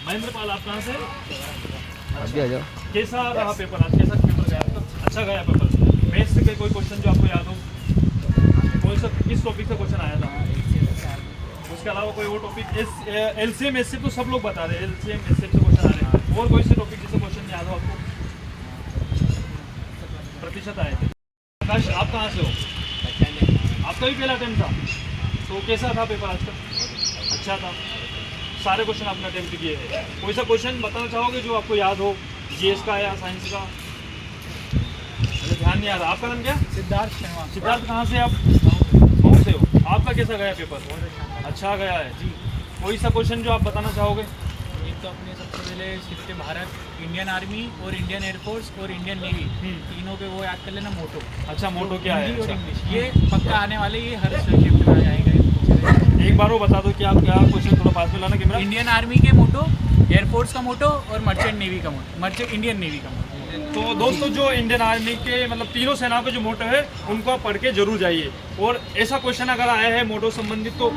महेंद्र पाल, आप कहाँ से? अभी आ जाओ। कैसा रहा पेपर आज? कैसा पेपर गया आपका? अच्छा गया पेपर। मैथ्स के कोई क्वेश्चन जो आपको याद हो? कौन सा, किस टॉपिक का क्वेश्चन आया था? उसके अलावा कोई और टॉपिक? एलसीएम एससीएम तो सब लोग बता रहे हैं, एलसीएम एससीएम से क्वेश्चन आ रहे हैं। और कोई से टॉपिक जिससे क्वेश्चन याद हो आपको? प्रतिशत आए थे। आकाश, आप कहाँ से हो? आपका भी पहला अटेम्प्ट था, तो कैसा था पेपर आज का? अच्छा था। सारे क्वेश्चन आपने अटेम्प्ट किए हैं। कोई सा क्वेश्चन बताना चाहोगे जो आपको याद हो, जीएस का या साइंस का? मुझे ध्यान नहीं आ रहा। आपका नाम क्या? सिद्धार्थ शर्मा। सिद्धार्थ, कहाँ से आप? मऊ से हो। आपका कैसा गया पेपर? अच्छा गया है जी। कोई सा क्वेश्चन जो आप बताना चाहोगे? एक तो अपने सबसे पहले शिफ्ट भारत, इंडियन आर्मी और इंडियन एयरफोर्स और इंडियन नेवी, तीनों के वो याद कर लेना। मोटो। अच्छा, मोटो क्या है? हिंदी और अच्छा। इंग्लिश, ये पक्का आने वाले, ये हर शिफ्ट में आएगा। एक बार वो बता दो कि आप क्या क्वेश्चन, थोड़ा पास में लाना कैमरा। इंडियन आर्मी के मोटो, एयरफोर्स का मोटो और मर्चेंट नेवी का मोटो, मर्चेंट इंडियन नेवी का मोटो। तो दोस्तों, जो इंडियन आर्मी के मतलब तीनों सेनाओं के जो मोटो है उनको आप पढ़ के जरूर जाइए। और ऐसा क्वेश्चन अगर आया है मोटो संबंधित, तो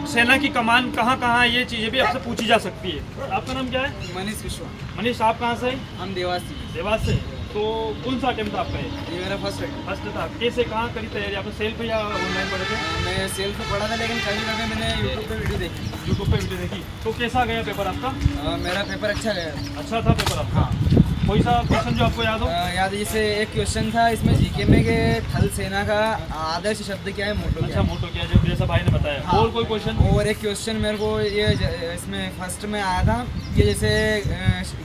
सेना की कमान कहाँ कहाँ है, ये चीज़ें भी आपसे पूछी जा सकती है। आपका नाम क्या है? मनीष विश्वा। मनीष, आप कहाँ से हैं? हम देवास से। देवास से। तो कौन सा अटेम्प्ट आपका है? ये मेरा फर्स्ट है। फर्स्ट था। कैसे, कहाँ करी तैयारी? आपने सेल्फ या ऑनलाइन पढ़े थे? मैं सेल्फ में पढ़ा था, लेकिन कभी कभी मैंने यूट्यूब पे वीडियो देखी। यूट्यूब पे वीडियो देखी। तो कैसा गया पेपर आपका? मेरा पेपर अच्छा गया। अच्छा था पेपर आपका? हाँ। कोई सा क्वेश्चन जो आपको याद हो? याद, जैसे एक क्वेश्चन था इसमें जीके में कि थल सेना का आदर्श शब्द क्या है, मोटो क्या अच्छा, है। मोटो क्या, जो जैसा भाई ने बताया। हाँ। और कोई क्वेश्चन? और एक क्वेश्चन मेरे को ये इसमें फर्स्ट में आया था कि जैसे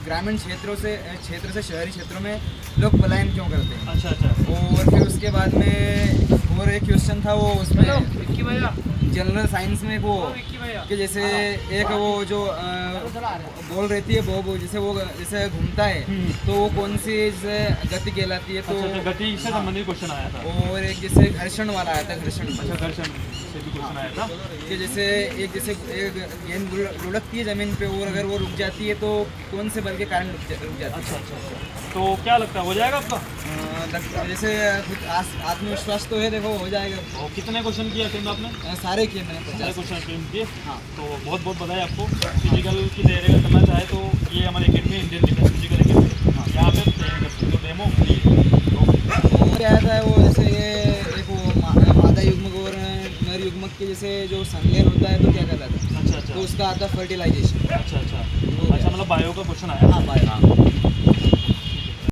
ग्रामीण क्षेत्र से शहरी क्षेत्रों में लोग पलायन क्यों करते हैं। अच्छा अच्छा। और फिर उसके बाद में और एक क्वेश्चन था, वो उसमें विक्की भैया, जनरल साइंस में वो विक्की भैया, कि जैसे एक वो जो बॉल रहती है, वो जैसे घूमता है, तो वो कौन सी जैसे गति कहलाती है। तो अच्छा, गति से संबंधित क्वेश्चन आया था। और एक जैसे घर्षण वाला आया था, घर्षण। अच्छा, घर्षण से भी क्वेश्चन आया था कि जैसे एक गेंद लुढ़कती है जमीन पे, और अगर वो रुक जाती है तो कौन से बल के कारण रुक जाती है। अच्छा अच्छा। तो क्या लगता है, हो जाएगा आपका? जैसे कुछ आत्मविश्वास तो है, देखो हो जाएगा। और कितने क्वेश्चन किए अटेम्प्ट आपने? सारे किए मैंने, सारे 50। क्वेश्चन अटेम्प्ट किए। हाँ। तो बहुत बहुत बधाई आपको। फिजिकल की तैयारी अगर करना चाहे तो ये हमारे academy, Indian defence physical academy, यहाँ पे तैयारी कर सकते हो, डेमो फ्री है। क्या आता है वो, जैसे ये एक वो मादा युग्मक और नर युग्मक के जैसे जो संलयन होता है, तो क्या कहलाता है? अच्छा अच्छा। तो उसका आता है फर्टिलाइजेशन। अच्छा अच्छा। अच्छा, मतलब बायो का क्वेश्चन आया। हाँ, बायो।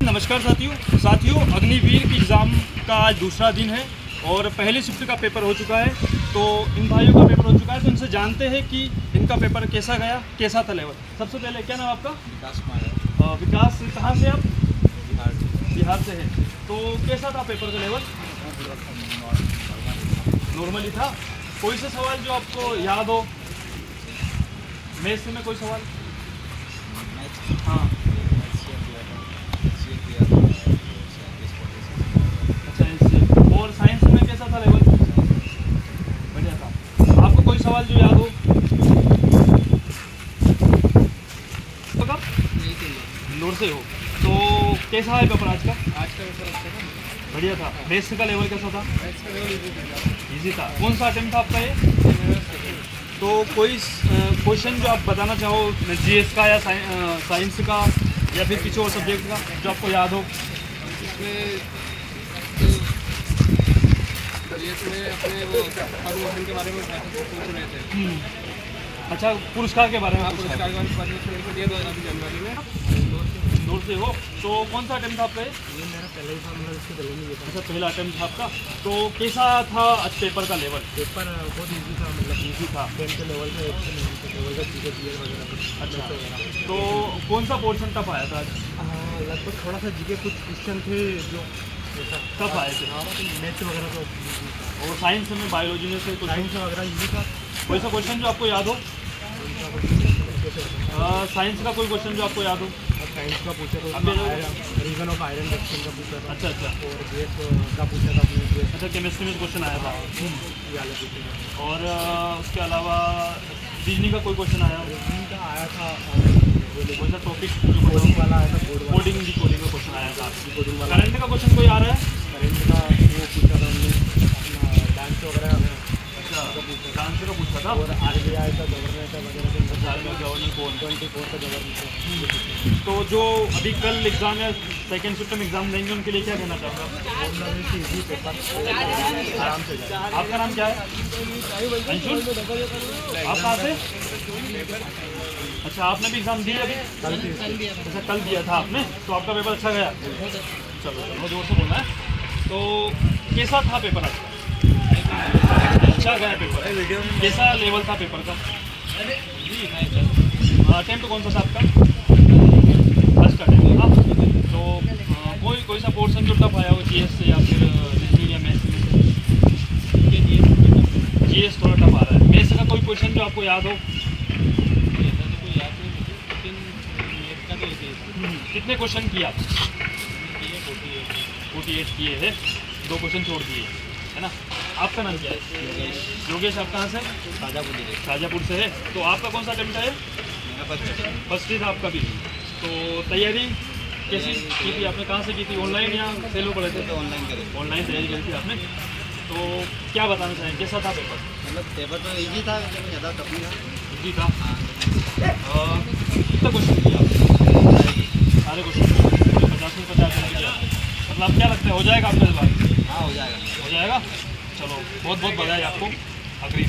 नमस्कार साथियों, अग्निवीर की एग्ज़ाम का आज दूसरा दिन है और पहली शिफ्ट का पेपर हो चुका है। तो इन भाइयों का पेपर हो चुका है, तो इनसे जानते हैं कि इनका पेपर कैसा गया, कैसा था लेवल। सबसे पहले क्या नाम आपका? विकास कुमार। विकास, कहाँ से आप? बिहार से हैं। तो कैसा था पेपर का लेवल? नॉर्मली था। कोई सा सवाल जो आपको याद हो? मैथ्स में कोई सवाल? हाँ। अच्छा, इससे। और साइंस में कैसा था लेवल? बढ़िया था। आपको कोई सवाल जो याद हो? इंदौर से हो, तो कैसा है पेपर आज का? आज का पेपर अच्छा था, बढ़िया था। मैथ्स का लेवल कैसा था? मैथ्स का लेवल इजी था। कौन सा अटेम्प्ट था आपका ये? तो कोई क्वेश्चन जो आप बताना चाहो, जीएस का या साइंस का या फिर किसी और सब्जेक्ट का, जो आपको याद हो? इसमें अपने वो पद्म के बारे में पूछ रहे थे। अच्छा, पुरस्कार के बारे में पूछा। पुरस्कार का पद्म दिया 2000 जनवरी में। दूर से हो, तो कौन सा अटेम्प्ट था आपका ये? ये मेरा पहला ही था, मतलब इसके पहले नहीं था। अच्छा, पहला अटेम्प्ट था आपका। तो कैसा था आज पेपर का लेवल? पेपर बहुत ईजी था, मतलब इजी था। 10 के लेवल से 1 से 9 के लेवल का चीज़ें क्लियर वगैरह। अच्छा, तो कौन सा पोर्शन टफ आया था आज? लगभग थोड़ा सा जीके कुछ क्वेश्चन थे जो टफ आए थे। मैथ्स वगैरह तो और साइंस में बायोलॉजी में से क्वेश्चन साइंस वगैरह ईजी था। कोई सा क्वेश्चन जो आपको याद हो? साइंस का कोई क्वेश्चन जो आपको याद हो? साइंस का पूछा था, अभी रीजन ऑफ आयरन रिएक्शन का पूछा था। अच्छा अच्छा। और गैस का पूछा था अपने। अच्छा, केमिस्ट्री में क्वेश्चन आया था। ये वाला पूछा था। और उसके अलावा रीजनिंग का कोई क्वेश्चन आया? रीजनिंग का आया था, कोई सा टॉपिक कोडिंग वाला आया था, कोडिंग का क्वेश्चन आया था। कोडिंग वाला। करंट का क्वेश्चन कोई आ रहा है? करेंट का वो पूछा था हमने, अपना डांस वगैरह। अच्छा, अच्छा, डांस का पूछा था। और RBI का गवर्नर का वगैरह का गवर्नर कौन? 24 का गवर्नर तो जो अभी कल एग्जाम है, सेकेंड शिफ्ट में एग्जाम देंगे, उनके लिए क्या कहना चाहूँगा? आराम से जाए। आपका नाम क्या है? अंशुल। आप कहाँ से? अच्छा, आपने भी एग्जाम दिया अभी? अच्छा, कल दिया था आपने, तो आपका पेपर अच्छा गया? चलो चलो, जोर से बोलना है। तो कैसा था पेपर आपका? अच्छा गया पेपर। कैसा लेवल था पेपर का? अटेम्प्ट कौन सा था आपका? फर्स्ट अटेम्प्ट था। तो कोई सा पोर्सन जो टफ आया हो जीएस से या फिर रीजनिंग या मैथ्स में? जीएस थोड़ा टफ आ रहा है। मैथ्स का कोई क्वेश्चन जो आपको याद हो? कितने क्वेश्चन किए आप? 48 किए हैं, 2 क्वेश्चन छोड़ दिए, है ना? आपका नाम क्या है? योगेश। आप कहाँ से? शाजापुर से है। तो आपका कौन सा अटेम्प्ट है? फर्स्ट ही था आपका भी। तो तैयारी कैसी की थी आपने? कहाँ से की थी? ऑनलाइन या सेलो पढ़े थे? ऑनलाइन तैयारी करी थी आपने। तो क्या बताना चाहेंगे, कैसा था पेपर? मतलब पेपर तो इजी था, लेकिन ज़्यादा टफ नहीं था। जी था। कितना क्वेश्चन किया आपने? सारे क्वेश्चन 50 में 50 किया। मतलब क्या लगता है, हो जाएगा आपका इस बार? हाँ, हो जाएगा। हो जाएगा। चलो, बहुत बहुत बधाई आपको। अग्री।